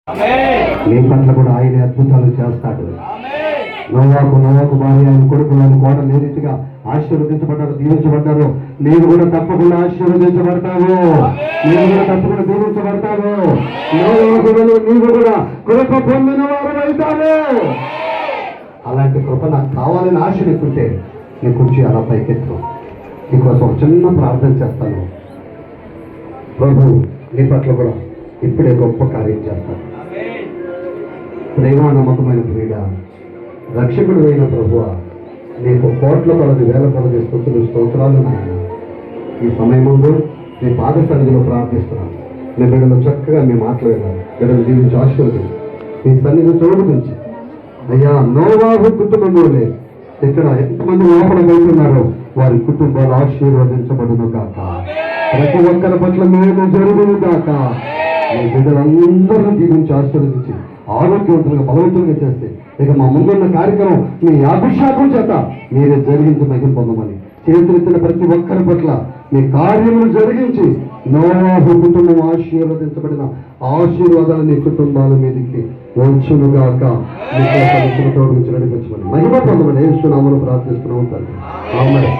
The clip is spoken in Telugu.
నీ పట్ల కూడా ఆయన అద్భుతాలు చేస్తాడు. నోవాకు భార్య, ఆయన కొడుకులు, ఆయన కోడలు ఏ రీతిగా ఆశీర్వదించబడ్డారు, దీవించబడ్డారు. నేను కూడా తప్పకుండా ఆశీర్వదించబడతావు. నేను కూడా తప్పకుండా దీవించబడతావు. నీవు కూడా కృప పొందిన వారు అవుతావు. అలాంటి కృప నాకు కావాలని ఆశ నీకుంటే నీ కుర్చీ అలా పైకెత్తు. నీకోసం ఒక చిన్న ప్రార్థన చేస్తాను. ప్రభు నీ పట్ల కూడా ఇప్పుడే గొప్ప కార్యం చేస్తాను. ప్రేమ నమ్మకమైన క్రీడ, రక్షకుడు అయిన ప్రభువ, నీకు కోట్ల కొలది వేల కొలది స్తోత్రాలు నాయన. ఈ సమయముందు నీ పాద సన్నిధిలో ప్రార్థిస్తున్నాను. నీ బిడ్డలు చక్కగా మీ మాటలు వినాలి. బిడ్డలు దీవించి ఆశీర్వదించి మీ సన్నిధి చూడగుంచి అయ్యా నోవాహు కుటుంబంలోనే ఇక్కడ ఎంతమంది లోపల వెళ్తున్నారో వారి కుటుంబాలు ఆశీర్వదించబడును కాక. ప్రతి ఒక్కరి పట్ల మేము జరుగును కాక. మీ బిడ్డలందరూ దీవించి ఆశీర్వదించి ఆరోగ్యవంతులుగా బలవంతులుగా చేస్తే ఇక మా ముందున్న కార్యక్రమం మీ అభిషేకం చేత మీరే జరిగించి మహిమ పొందమని చేతులెత్తిన ప్రతి ఒక్కరి పట్ల మీ కార్యములు జరిగించి నోవాహు కుటుంబం ఆశీర్వదించబడిన ఆశీర్వాదాలు నీ కుటుంబాల మీదకి వచ్చునుగాక. మీ తోడు నుంచి నడిపించమని మహిమ పొందమని యేసు నామములో ప్రార్థిస్తున్నాము తండ్రి. ఆమేన్.